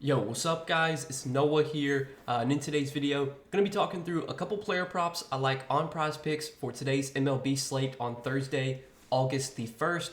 Yo, what's up guys? It's Noah here, and in today's video, I'm going to be talking through a couple player props I like on Prizepicks for today's MLB slate on Thursday, August the 1st.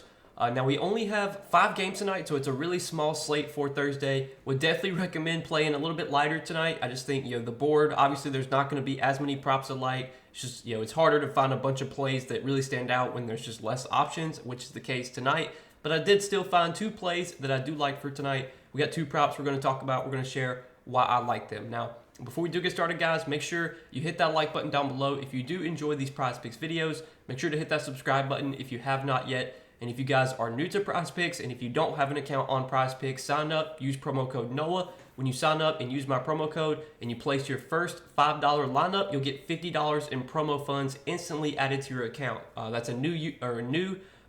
Now we only have 5 games tonight, so it's a really small slate for Thursday. Would definitely recommend playing a little bit lighter tonight. I just think, the board, obviously there's not going to be as many props I like. It's just, it's harder to find a bunch of plays that really stand out when there's just less options, which is the case tonight. But I did still find 2 plays that I do like for tonight. We got 2 props we're going to talk about. We're going to share why I like them. Now, before we do get started, guys, make sure you hit that like button down below. If you do enjoy these Prizepicks videos, make sure to hit that subscribe button if you have not yet. And if you guys are new to Prizepicks and if you don't have an account on Prizepicks, sign up, use promo code NOAH. When you sign up and use my promo code and you place your first $5 lineup, you'll get $50 in promo funds instantly added to your account. That's a new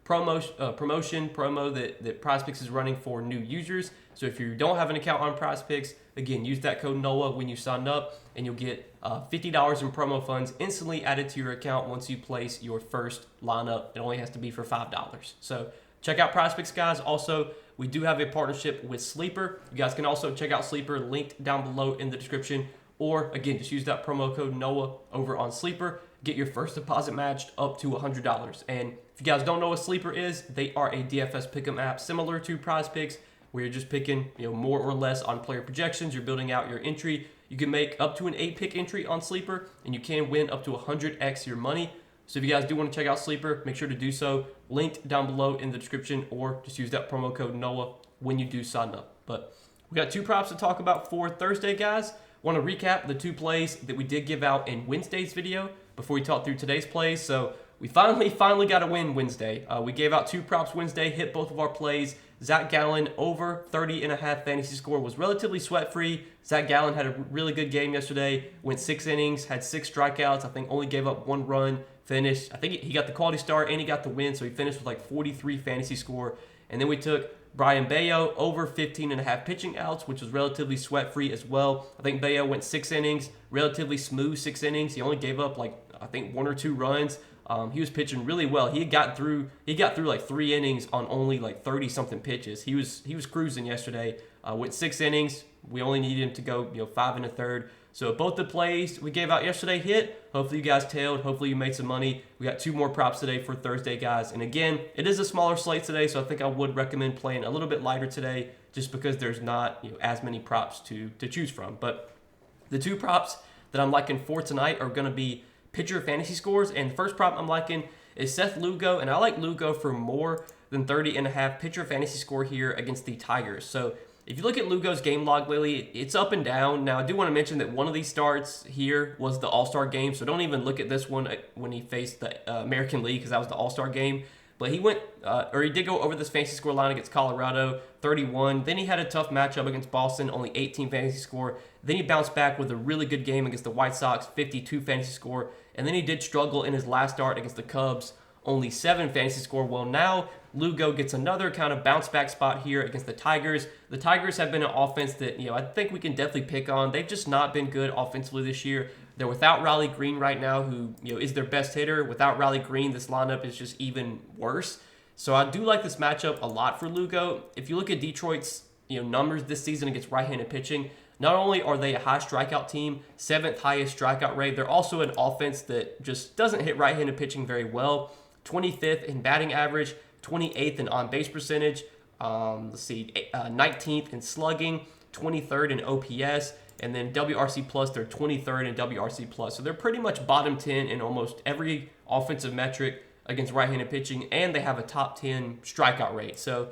promo that Prizepicks is running for new users. So if you don't have an account on Prizepicks, again, use that code NOAH when you sign up, and you'll get $50 in promo funds instantly added to your account once you place your first lineup. It only has to be for $5. So check out Prizepicks, guys. Also, we do have a partnership with Sleeper. You guys can also check out Sleeper, linked down below in the description. Or, again, just use that promo code NOAH over on Sleeper. Get your first deposit matched up to $100. And if you guys don't know what Sleeper is, they are a DFS pick'em app similar to Prizepicks, where you're just picking more or less on player projections. You're building out your entry. You can make up to an 8-pick entry on Sleeper, and you can win up to 100x your money. So if you guys do want to check out Sleeper, make sure to do so. Linked down below in the description, or just use that promo code NOAH when you do sign up. But we got 2 props to talk about for Thursday, guys. Want to recap the 2 plays that we did give out in Wednesday's video before we talk through today's plays. So we finally got a win Wednesday. We gave out 2 props Wednesday, hit both of our plays. Zach Gallen over 30.5 fantasy score was relatively sweat-free. Zach Gallen had a really good game yesterday, went 6 innings, had 6 strikeouts, I think only gave up 1 run, finished. I think he got the quality start and he got the win, so he finished with like 43 fantasy score. And then we took Brian Bayo over 15.5 pitching outs, which was relatively sweat-free as well. I think Bayo went 6 innings, relatively smooth 6 innings. He only gave up like, I think 1 or 2 runs. He was pitching really well. He got through like 3 innings on only like 30-something pitches. He was cruising yesterday. Went 6 innings. We only needed him to go 5 1/3. So both the plays we gave out yesterday hit. Hopefully you guys tailed. Hopefully you made some money. We got 2 more props today for Thursday, guys. And again, it is a smaller slate today, so I think I would recommend playing a little bit lighter today, just because there's not as many props to choose from. But the 2 props that I'm liking for tonight are going to be pitcher fantasy scores, and the first prop I'm liking is Seth Lugo, and I like Lugo for more than 30.5 pitcher fantasy score here against the Tigers. So if you look at Lugo's game log lately, it's up and down. Now I do want to mention that one of these starts here was the All-Star game, so don't even look at this one when he faced the American League, because that was the All-Star game. But he did go over this fantasy score line against Colorado, 31. Then he had a tough matchup against Boston, only 18 fantasy score. Then he bounced back with a really good game against the White Sox, 52 fantasy score. And then he did struggle in his last start against the Cubs, only 7 fantasy score. Well, now Lugo gets another kind of bounce back spot here against the Tigers. The Tigers have been an offense that, I think we can definitely pick on. They've just not been good offensively this year. They're without Riley Green right now, who, is their best hitter. Without Riley Green, this lineup is just even worse. So I do like this matchup a lot for Lugo. If you look at Detroit's, numbers this season against right-handed pitching, not only are they a high strikeout team, 7th highest strikeout rate, they're also an offense that just doesn't hit right-handed pitching very well. 25th in batting average, 28th in on-base percentage, 19th in slugging, 23rd in OPS, and then WRC plus, they're 23rd in WRC plus. So they're pretty much bottom 10 in almost every offensive metric against right-handed pitching, and they have a top 10 strikeout rate. So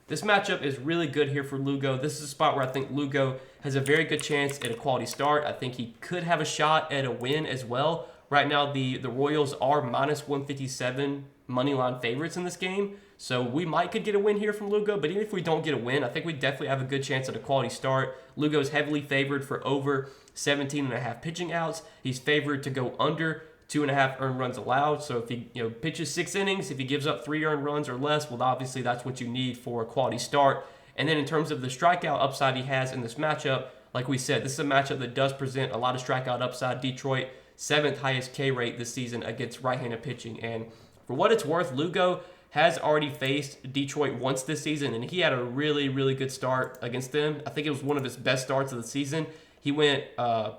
this matchup is really good here for Lugo. This is a spot where I think Lugo has a very good chance at a quality start. I think he could have a shot at a win as well. Right now, the Royals are minus 157 moneyline favorites in this game. So we could get a win here from Lugo, but even if we don't get a win, I think we definitely have a good chance at a quality start. Lugo is heavily favored for over 17.5 pitching outs. He's favored to go under 2.5 earned runs allowed. So if he pitches 6 innings, if he gives up 3 earned runs or less, well, obviously that's what you need for a quality start. And then in terms of the strikeout upside he has in this matchup, like we said, this is a matchup that does present a lot of strikeout upside. Detroit, 7th highest K rate this season against right-handed pitching. And for what it's worth, Lugo has already faced Detroit once this season, and he had a really, really good start against them. I think it was one of his best starts of the season. He went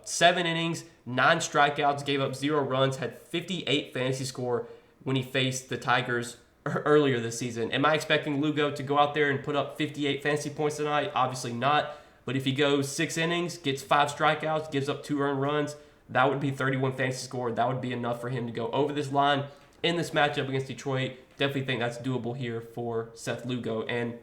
7 innings, 9 strikeouts, gave up 0 runs, had 58 fantasy score when he faced the Tigers earlier this season. Am I expecting Lugo to go out there and put up 58 fantasy points tonight? Obviously not. But if he goes 6 innings, gets 5 strikeouts, gives up 2 earned runs, that would be 31 fantasy score. That would be enough for him to go over this line in this matchup against Detroit. Definitely think that's doable here for Seth Lugo. And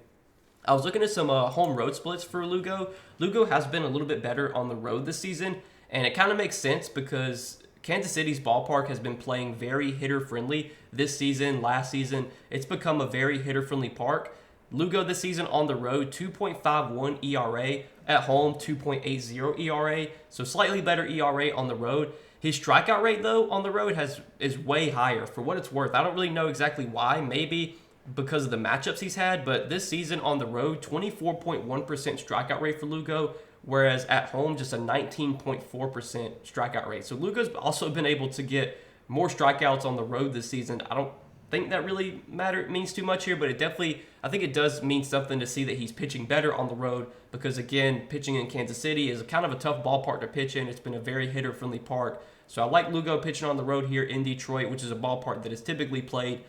I was looking at some home road splits for Lugo. Lugo has been a little bit better on the road this season, and it kind of makes sense because Kansas City's ballpark has been playing very hitter-friendly this season, last season. It's become a very hitter-friendly park. Lugo this season on the road, 2.51 ERA. At home, 2.80 ERA. So slightly better ERA on the road. His strikeout rate, though, on the road is way higher. For what it's worth, I don't really know exactly why. Maybe because of the matchups he's had. But this season on the road, 24.1% strikeout rate for Lugo. Whereas at home, just a 19.4% strikeout rate. So Lugo's also been able to get more strikeouts on the road this season. I don't think that really means too much here, but it definitely, I think it does mean something to see that he's pitching better on the road because, again, pitching in Kansas City is kind of a tough ballpark to pitch in. It's been a very hitter-friendly park. So I like Lugo pitching on the road here in Detroit, which is a ballpark that is typically played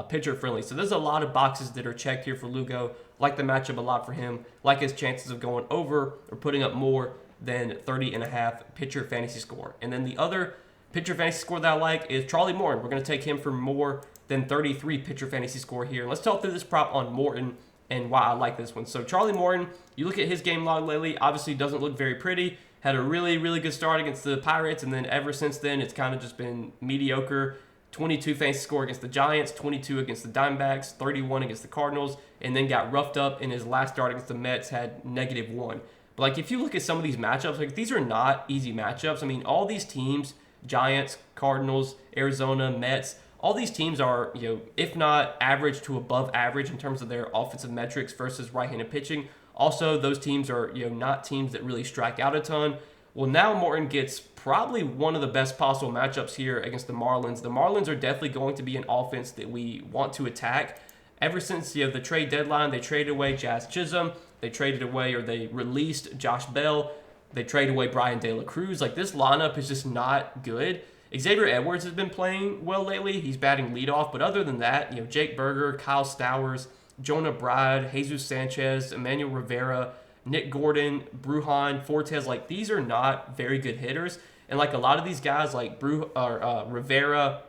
pitcher-friendly. So there's a lot of boxes that are checked here for Lugo. Like the matchup a lot for him. Like his chances of going over or putting up more than 30.5 pitcher fantasy score. And then the other pitcher fantasy score that I like is Charlie Morton. We're going to take him for more than 33 pitcher fantasy score here. Let's talk through this prop on Morton and why I like this one. So Charlie Morton, you look at his game log lately, obviously doesn't look very pretty. Had a really, really good start against the Pirates, and then ever since then, it's kind of just been mediocre. 22 fantasy score against the Giants, 22 against the Diamondbacks, 31 against the Cardinals, and then got roughed up in his last start against the Mets, had -1. But like if you look at some of these matchups, like these are not easy matchups. I mean, all these teams, Giants, Cardinals, Arizona, Mets, all these teams are, if not average to above average in terms of their offensive metrics versus right-handed pitching. Also, those teams are, not teams that really strike out a ton. Well, now Morton gets probably one of the best possible matchups here against the Marlins. The Marlins are definitely going to be an offense that we want to attack. Ever since the trade deadline, they traded away Jazz Chisholm. They traded away or they released Josh Bell. They traded away Brian De La Cruz. Like, this lineup is just not good. Xavier Edwards has been playing well lately. He's batting leadoff. But other than that, Jake Berger, Kyle Stowers, Jonah Bride, Jesus Sanchez, Emmanuel Rivera, Nick Gordon, Brujan, Fortes, like these are not very good hitters. And like a lot of these guys like Rivera,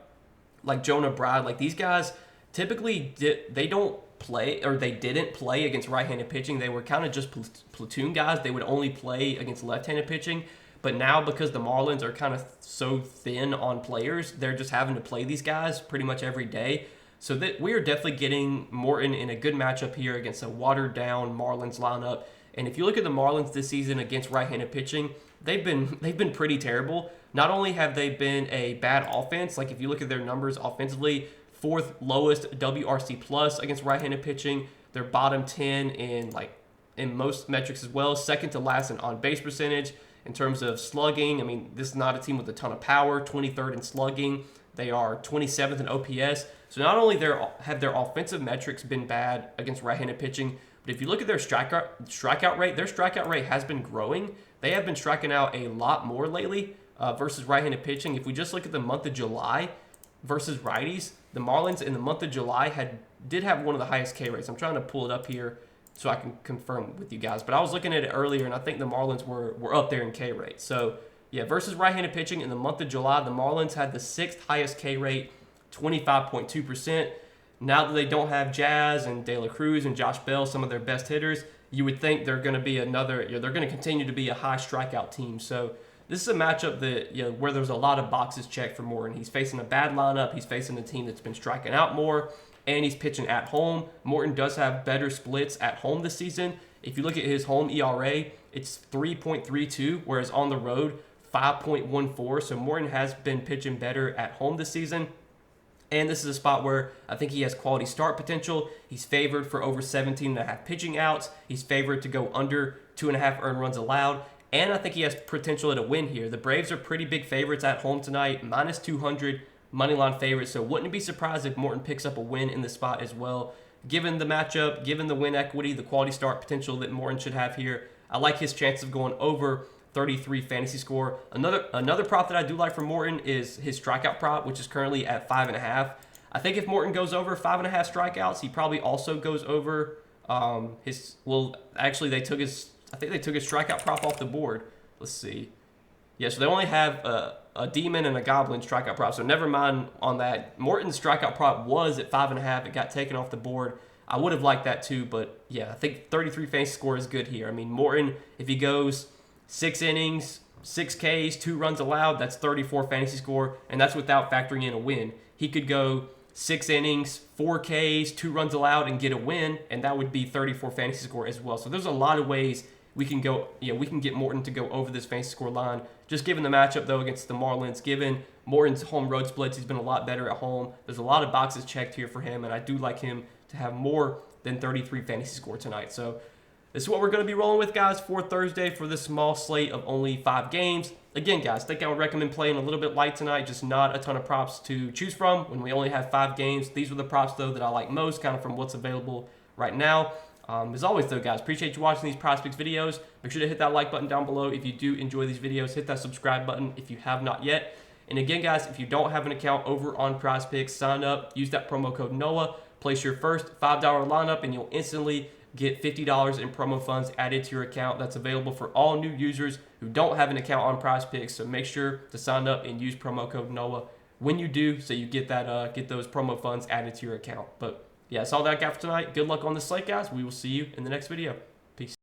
like Jonah Bride, like these guys typically they don't play or they didn't play against right-handed pitching. They were kind of just platoon guys. They would only play against left-handed pitching. But now because the Marlins are kind of so thin on players, they're just having to play these guys pretty much every day. So that we are definitely getting Morton in a good matchup here against a watered-down Marlins lineup. And if you look at the Marlins this season against right-handed pitching, they've been pretty terrible. Not only have they been a bad offense, like if you look at their numbers offensively, 4th lowest WRC plus against right-handed pitching. They're bottom 10 in most metrics as well. 2nd to last in on-base percentage. In terms of slugging, I mean, this is not a team with a ton of power. 23rd in slugging. They are 27th in OPS. So not only have their offensive metrics been bad against right-handed pitching, but if you look at their strikeout rate, their strikeout rate has been growing. They have been striking out a lot more lately versus right-handed pitching. If we just look at the month of July versus righties, the Marlins in the month of July did have one of the highest K rates. I'm trying to pull it up here so I can confirm with you guys. But I was looking at it earlier, and I think the Marlins were up there in K rate. So, yeah, versus right-handed pitching in the month of July, the Marlins had the 6th highest K rate, 25.2%. Now that they don't have Jazz and De La Cruz and Josh Bell, some of their best hitters, you would think they're going to be they're going to continue to be a high strikeout team. So this is a matchup that, where there's a lot of boxes checked for Morton. He's facing a bad lineup. He's facing a team that's been striking out more, and he's pitching at home. Morton does have better splits at home this season. If you look at his home ERA, it's 3.32, whereas on the road, 5.14. So Morton has been pitching better at home this season. And this is a spot where I think he has quality start potential. He's favored for over 17.5 pitching outs. He's favored to go under 2.5 earned runs allowed. And I think he has potential at a win here. The Braves are pretty big favorites at home tonight, -200 moneyline favorite. So wouldn't be surprised if Morton picks up a win in the spot as well. Given the matchup, given the win equity, the quality start potential that Morton should have here, I like his chances of going over 33 fantasy score. Another prop that I do like for Morton is his strikeout prop, which is currently at 5.5. I think if Morton goes over 5.5 strikeouts, he probably also goes over his. Well, actually, I think they took his strikeout prop off the board. Let's see. Yeah, so they only have a demon and a goblin strikeout prop, so never mind on that. Morton's strikeout prop was at 5.5. It got taken off the board. I would have liked that too, but yeah, I think 33 fantasy score is good here. I mean, Morton, if he goes 6 innings, 6 Ks, 2 runs allowed, that's 34 fantasy score, and that's without factoring in a win. He could go 6 innings, 4 Ks, 2 runs allowed, and get a win, and that would be 34 fantasy score as well. So there's a lot of ways we can go. We can get Morton to go over this fantasy score line. Just given the matchup though against the Marlins, given Morton's home road splits, he's been a lot better at home. There's a lot of boxes checked here for him, and I do like him to have more than 33 fantasy score tonight. So this is what we're going to be rolling with, guys, for Thursday for this small slate of only 5 games. Again, guys, I think I would recommend playing a little bit light tonight, just not a ton of props to choose from when we only have 5 games. These were the props, though, that I like most, kind of from what's available right now. As always, though, guys, appreciate you watching these Prizepicks videos. Make sure to hit that like button down below if you do enjoy these videos. Hit that subscribe button if you have not yet. And again, guys, if you don't have an account over on Prizepicks, sign up. Use that promo code NOAH. Place your first $5 lineup, and you'll instantly get $50 in promo funds added to your account. That's available for all new users who don't have an account on Prizepicks. So make sure to sign up and use promo code NOAH when you do, so you get that get those promo funds added to your account. But yeah, that's all that I got for tonight. Good luck on the slate, guys. We will see you in the next video. Peace.